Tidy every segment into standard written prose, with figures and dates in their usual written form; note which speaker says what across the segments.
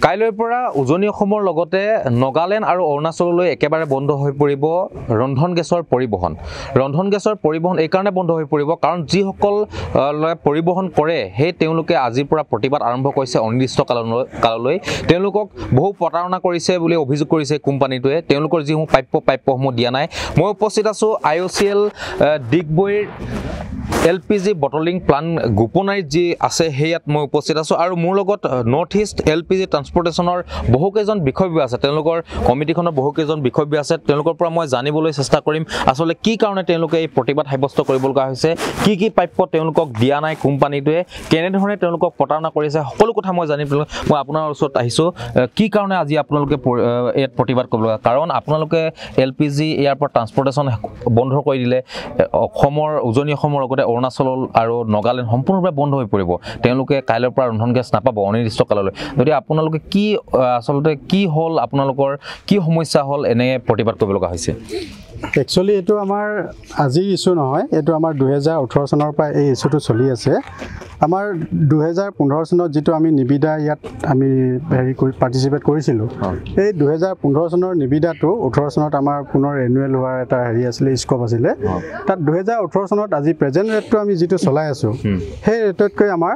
Speaker 1: কাইলৈৰ পৰা উজনি অসমৰ লগতে নগালেণ্ড আৰু অৰুণাচললৈ একেবাৰে বন্ধ হৈ পৰিব ৰন্ধন গেছৰ পৰিবহণ। ৰন্ধন গেছৰ পৰিবহণ এই কাৰণে বন্ধ হৈ পৰিব কাৰণ যিসকল পৰিবহণ কৰে সেই তেওঁলোকে আজিৰ পৰা প্ৰতিবাদ আৰম্ভ কৰিছে অনিৰ্দিষ্ট কাললৈ। তেওঁলোকক বহু প্ৰতাৰণা কৰিছে বুলি অভিযোগ কৰিছে কোম্পানীটোৱে। তেওঁলোকৰ যিসমূহ প্ৰাপ্যসমূহ দিয়া নাই। মই উপস্থিত আছোঁ IOCL ডিগবৈৰ LPG বটলিং প্লাণ্ট গোপনাৰীত যি আছে সেয়াত মই উপস্থিত আছোঁ আৰু মোৰ লগত নৰ্থ ইষ্ট LPG ট্ৰান্সপৰ্টেশ্যনৰ বহুকেইজন বিষয়ববীয়া আছে। তেওঁলোকৰ কমিটিখনৰ বহুকেইজন বিষয়ববীয়া আছে। তেওঁলোকৰ পৰা মই জানিবলৈ চেষ্টা কৰিম আচলতে কি কাৰণে তেওঁলোকে এই প্ৰতিবাদ সাব্যস্ত কৰিবলগা হৈছে, কি প্ৰাপ্য তেওঁলোকক দিয়া নাই কোম্পানীটোৱে, কেনেধৰণে তেওঁলোকক প্ৰতাৰণা কৰিছে, সকলো কথা মই জানিবলৈ মই আপোনাৰ ওচৰত আহিছোঁ। কি কাৰণে আজি আপোনালোকে ইয়াত প্ৰতিবাদ কৰিবলগা, কাৰণ আপোনালোকে LPG এয়াৰপৰ্ট ট্ৰান্সপৰ্টেশ্যন বন্ধ কৰি দিলে। অসমৰ উজনি অসমৰ লগতে অৰুণাচল আৰু নগালেণ্ড সম্পূৰ্ণৰূপে বন্ধ হৈ পৰিব। তেওঁলোকে কাইলৈৰ পৰা ৰন্ধন গেছ নাপাব অনিৰ্দিষ্ট কাললৈ। গতিকে আপোনালোকে কি আচলতে কি হ'ল, আপোনালোকৰ কি সমস্যা হ'ল এনে প্ৰতিবাদ কৰিব লগা হৈছে?
Speaker 2: একচুৱেলি এইটো আমাৰ আজিৰ ইছ্যু নহয়, এইটো আমাৰ 2018 চনৰ পৰা এই ইছ্যুটো চলি আছে। আমাৰ 2015 চনত যিটো আমি নিবিদা ইয়াত আমি পাৰ্টিচিপেট কৰিছিলোঁ, এই 2015 চনৰ নিবিদাটো 18 চনত আমাৰ পুনৰ ৰেনুৱেল হোৱাৰ এটা আছিলে, স্কোপ আছিলে। তাত 2018 চনত আজি প্ৰেজেণ্ট ৰেটটো আমি যিটো চলাই আছোঁ সেই ৰেটতকৈ আমাৰ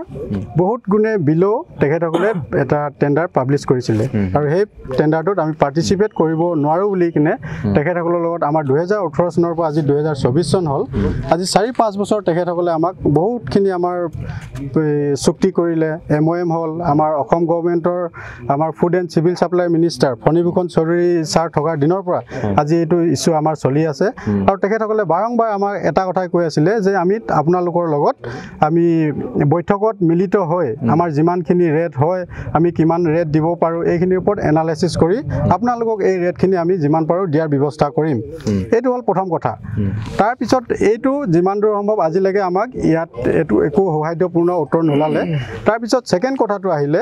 Speaker 2: বহুত গুণে বিল' তেখেতসকলে এটা টেণ্ডাৰ পাব্লিছ কৰিছিলে আৰু সেই টেণ্ডাৰটোত আমি পাৰ্টিচিপেট কৰিব নোৱাৰোঁ বুলি কিনে তেখেতসকলৰ লগত আমাৰ 2018 চনৰ পৰা আজি 2024 চন হ'ল। আজি 4-5 বছৰ তেখেতসকলে আমাক বহুতখিনি আমাৰ চুক্তি কৰিলে। MOM হ'ল আমাৰ অসম গভৰ্ণমেণ্টৰ আমাৰ food and civil supply minister Phanibhushan Choudhury sir থকাৰ দিনৰ পৰা আজি এইটো ইছ্যু আমাৰ চলি আছে আৰু তেখেতসকলে বাৰম্বাৰ আমাক এটা কথাই কৈ আছিলে যে আমি আপোনালোকৰ লগত আমি বৈঠকত মিলিত হৈ আমাৰ যিমানখিনি ৰেট হয় আমি কিমান ৰেট দিব পাৰোঁ এইখিনিৰ ওপৰত এনালাইচিছ কৰি আপোনালোকক এই ৰেটখিনি আমি যিমান পাৰোঁ দিয়াৰ ব্যৱস্থা কৰিম। এইটো হ'ল প্ৰথম কথা। তাৰপিছত এইটো যিমান দূৰ সম্ভৱ আজিলৈকে আমাক ইয়াত এইটো একো সৌহাৰ্দ্যপূৰ্ণ উত্তৰ নোলালে। তাৰপিছত ছেকেণ্ড কথাটো আহিলে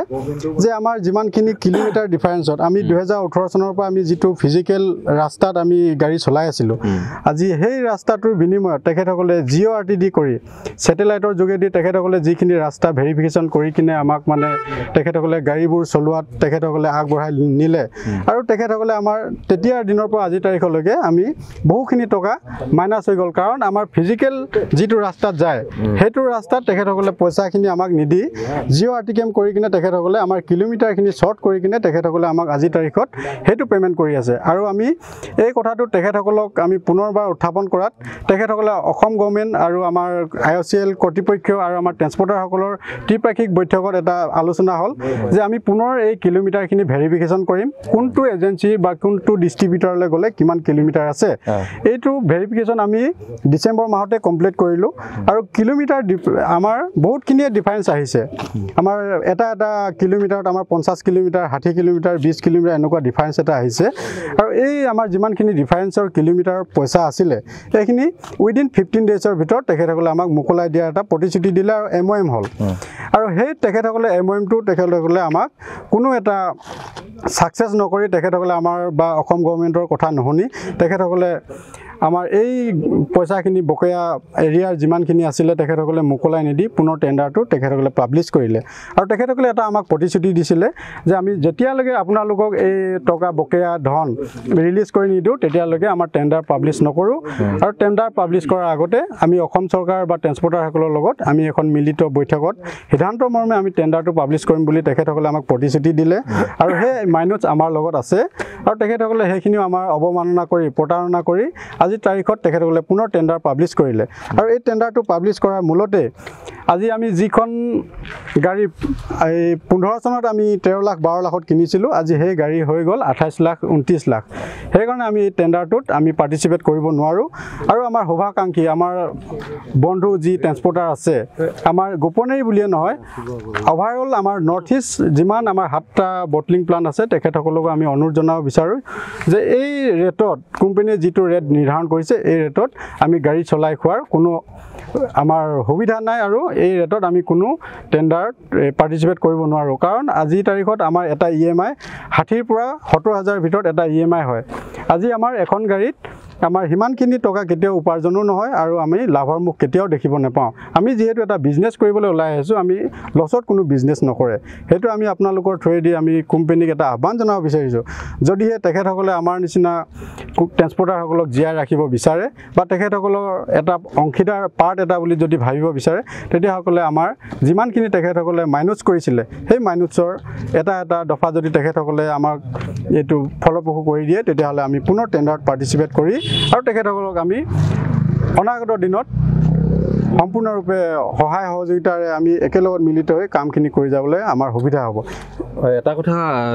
Speaker 2: যে আমাৰ যিমানখিনি কিলোমিটাৰ ডিফাৰেঞ্চত আমি 2018 চনৰ পৰা আমি যিটো ফিজিকেল ৰাস্তাত আমি গাড়ী চলাই আছিলোঁ, আজি সেই ৰাস্তাটোৰ বিনিময়ত তেখেতসকলে GORTD কৰি ছেটেলাইটৰ যোগেদি তেখেতসকলে যিখিনি ৰাস্তা ভেৰিফিকেশ্যন কৰি কিনে আমাক মানে তেখেতসকলে গাড়ীবোৰ চলোৱাত তেখেতসকলে আগবঢ়াই নিলে আৰু তেখেতসকলে আমাৰ তেতিয়াৰ দিনৰ পৰা আজিৰ তাৰিখলৈকে আমি বহুখিনি টকা মাইনাছ হৈ গ'ল। কাৰণ আমাৰ ফিজিকেল যিটো ৰাস্তাত যায় সেইটো ৰাস্তাত তেখেতসকলে পইচাখিনি আমাক নিদি GORTM কৰি কিনে তেখেতসকলে আমাৰ কিলোমিটাৰখিনি শ্বৰ্ট কৰি কিনে তেখেতসকলে আমাক আজিৰ তাৰিখত সেইটো পে'মেণ্ট কৰি আছে। আৰু আমি এই কথাটো তেখেতসকলক আমি পুনৰবাৰ উত্থাপন কৰাত তেখেতসকলে অসম গভৰ্ণমেণ্ট আৰু আমাৰ IOCL কৰ্তৃপক্ষ আৰু আমাৰ ট্ৰেন্সপৰ্টাৰসকলৰ ত্ৰিপাক্ষিক বৈঠকত এটা আলোচনা হ'ল যে আমি পুনৰ এই কিলোমিটাৰখিনি ভেৰিফিকেশ্যন কৰিম, কোনটো এজেঞ্চি বা কোনটো ডিষ্ট্ৰিবিউটৰলৈ গ'লে কিমান কিলোমিটাৰ আছে। এইটো ভেৰিফিকেশ্যন আমি ডিচেম্বৰ মাহতে কমপ্লিট কৰিলোঁ আৰু কিলোমিটাৰ আমাৰ বহুতখিনিয়ে ডিফাৰেঞ্চ আহিছে। আমাৰ এটা কিলোমিটাৰত আমাৰ 50 কিলোমিটাৰ 60 কিলোমিটাৰ 20 কিলোমিটাৰ এনেকুৱা ডিফাৰেঞ্চ এটা আহিছে আৰু এই আমাৰ যিমানখিনি ডিফাৰেঞ্চৰ কিলোমিটাৰৰ পইচা আছিলে এইখিনি উইদিন 15 ডেজৰ ভিতৰত তেখেতসকলে আমাক মোকলাই দিয়াৰ এটা প্ৰতিশ্ৰুতি দিলে আৰু MOM হ'ল। আৰু সেই তেখেতসকলে MOMটো তেখেতসকলে আমাক কোনো এটা ছাকচেছ নকৰি তেখেতসকলে আমাৰ বা অসম গভৰ্ণমেণ্টৰ কথা নুশুনি তেখেতসকলে আমাৰ এই পইচাখিনি বকেয়া এৰিয়াৰ যিমানখিনি আছিলে তেখেতসকলে মোকলাই নিদি পুনৰ টেণ্ডাৰটো তেখেতসকলে পাব্লিছ কৰিলে আৰু তেখেতসকলে এটা আমাক প্ৰতিশ্ৰুতি দিছিলে যে আমি যেতিয়ালৈকে আপোনালোকক এই টকা বকেয়া ধন ৰিলিজ কৰি নিদিওঁ তেতিয়ালৈকে আমাৰ টেণ্ডাৰ পাব্লিছ নকৰোঁ আৰু টেণ্ডাৰ পাব্লিছ কৰাৰ আগতে আমি অসম চৰকাৰ বা ট্ৰেন্সপৰ্টাৰসকলৰ লগত আমি এখন মিলিত বৈঠকত সিদ্ধান্ত মৰ্মে আমি টেণ্ডাৰটো পাব্লিছ কৰিম বুলি তেখেতসকলে আমাক প্ৰতিশ্ৰুতি দিলে আৰু সেই মাইনুটছ আমাৰ লগত আছে আৰু তেখেতসকলে সেইখিনিও আমাৰ অৱমাননা কৰি প্ৰতাৰণা কৰি আজিৰ তাৰিখত তেখেতসকলে পুনৰ টেণ্ডাৰ পাব্লিছ কৰিলে। আৰু এই টেণ্ডাৰটো পাব্লিছ কৰাৰ মূলতে আজি আমি যিখন গাড়ী এই 15 চনত আমি 13 লাখ 12 লাখত কিনিছিলোঁ, আজি সেই গাড়ী হৈ গ'ল 28 লাখ 29 লাখ। সেইকাৰণে আমি এই টেণ্ডাৰটোত আমি পাৰ্টিচিপেট কৰিব নোৱাৰোঁ আৰু আমাৰ শুভাকাংক্ষী আমাৰ বন্ধু যি ট্ৰেন্সপৰ্টাৰ আছে আমাৰ গোপনেৰী বুলিয়ে নহয় অভাৰঅল আমাৰ নৰ্থ ইষ্ট যিমান আমাৰ 7টা বটলিং প্লাণ্ট আছে তেখেতসকলকো আমি অনুৰোধ জনাব বিচাৰোঁ যে এই ৰেটত কোম্পানীয়ে যিটো ৰেট নিৰ্ধাৰণ কৰিছে এই ৰেটত আমি গাড়ী চলাই খোৱাৰ কোনো আমাৰ সুবিধা নাই আৰু এই ৰেটত আমি কোনো টেণ্ডাৰত পাৰ্টিচিপেট কৰিব নোৱাৰোঁ। কাৰণ আজিৰ তাৰিখত আমাৰ এটা EMI 60,000 পৰা 70,000 ভিতৰত এটা EMI হয়। আজি আমাৰ এখন গাড়ীত আমাৰ সিমানখিনি টকা কেতিয়াও উপাৰ্জনো নহয় আৰু আমি লাভৰ মুখ কেতিয়াও দেখিব নাপাওঁ আমি যিহেতু এটা বিজনেছ কৰিবলৈ ওলাই আহিছোঁ আমি লছত কোনো বিজনেছ নকৰে সেইটো আমি আপোনালোকৰ থ্ৰুৱেদি আমি কোম্পানীক এটা আহ্বান জনাব বিচাৰিছোঁ যদিহে তেখেতসকলে আমাৰ নিচিনা ট্ৰেন্সপৰ্টাৰসকলক জীয়াই ৰাখিব বিচাৰে বা তেখেতসকলৰ এটা অংশীদাৰ পাৰ্ট এটা বুলি যদি ভাবিব বিচাৰে তেতিয়াসকলে আমাৰ যিমানখিনি তেখেতসকলে মাইনাছ কৰিছিলে সেই মাইনাছৰ এটা দফা যদি তেখেতসকলে আমাক এইটো ফলপ্ৰসূ কৰি দিয়ে তেতিয়াহ'লে আমি পুনৰ টেণ্ডাৰত পাৰ্টিচিপেট কৰি আৰু তেখেতসকলক আমি অনাগত দিনত সম্পূৰ্ণৰূপে সহায় সহযোগিতাৰে আমি একেলগত মিলিত হৈ কামখিনি কৰি যাবলৈ আমাৰ সুবিধা হ'ব
Speaker 1: এটা কথা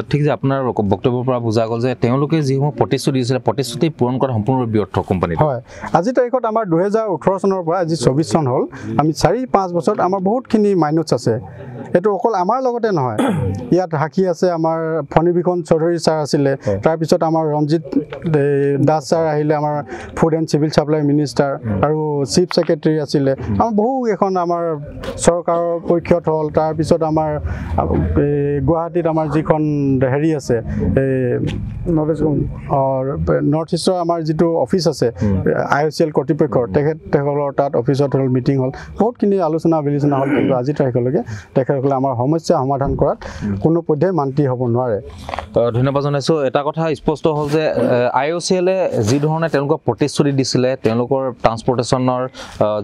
Speaker 1: ঠিক যে আপোনাৰ বক্তব্যৰ পৰা বুজা গ'ল যে তেওঁলোকে যিসমূহ প্ৰতিশ্ৰুতি দিছিলে প্ৰতিশ্ৰুতি পূৰণ কৰা সম্পূৰ্ণৰূপে ব্যৰ্থ কোম্পানী
Speaker 2: হয় আজিৰ তাৰিখত আমাৰ 2018 চনৰ পৰা আজি 24 চন হ'ল আমি 4-5 বছৰত আমাৰ বহুতখিনি মাইনাছ আছে এইটো অকল আমাৰ লগতে নহয় ইয়াত সাক্ষী আছে আমাৰ ফণীভূষণ চৌধুৰী ছাৰ আছিলে তাৰপিছত আমাৰ ৰঞ্জিত দাস ছাৰ আহিলে আমাৰ food and civil supply minister আৰু চিফ ছেক্ৰেটাৰী আছিলে আমাৰ বহু এখন আমাৰ চৰকাৰৰ পক্ষত হ'ল তাৰপিছত আমাৰ গুৱাহাটীত আমাৰ যিখন হেৰি আছে নৰ্থ ইষ্টৰ আমাৰ যিটো অফিচ আছে IOCL কৰ্তৃপক্ষৰ তেখেতসকলৰ তাত অফিচত হ'ল মিটিং হ'ল বহুতখিনি আলোচনা বিলোচনা হ'ল কিন্তু আজিৰ তাৰিখলৈকে তেখেতসকলে আমাৰ সমস্যা সমাধান কৰাত কোনো পধ্যেই মান্তি হ'ব নোৱাৰে
Speaker 1: ধন্যবাদ জনাইছোঁ এটা কথা স্পষ্ট হ'ল যে IOCLে যি ধৰণে তেওঁলোকক প্ৰতিশ্ৰুতি দিছিলে তেওঁলোকৰ ট্ৰান্সপৰ্টেশ্যনৰ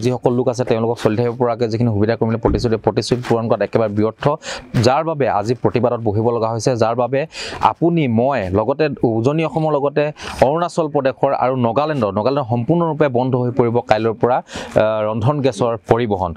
Speaker 1: যিসকল লোক আছে তেওঁলোকক চলি থাকিব পৰাকৈ যিখিনি সুবিধা কৰিলে প্ৰতিশ্ৰুতি পূৰণ কৰাত একেবাৰে ব্যৰ্থ যাৰ বাবে আজি প্ৰতিবাদত বহিব লগা হৈছে যাৰ বাবে আপুনি মই লগতে উজনি অসমৰ লগতে অৰুণাচল প্ৰদেশৰ আৰু নাগালেণ্ডৰ সম্পূৰ্ণৰূপে বন্ধ হৈ পৰিব কাইলৈৰ পৰা ৰন্ধন গেছৰ পৰিবহণ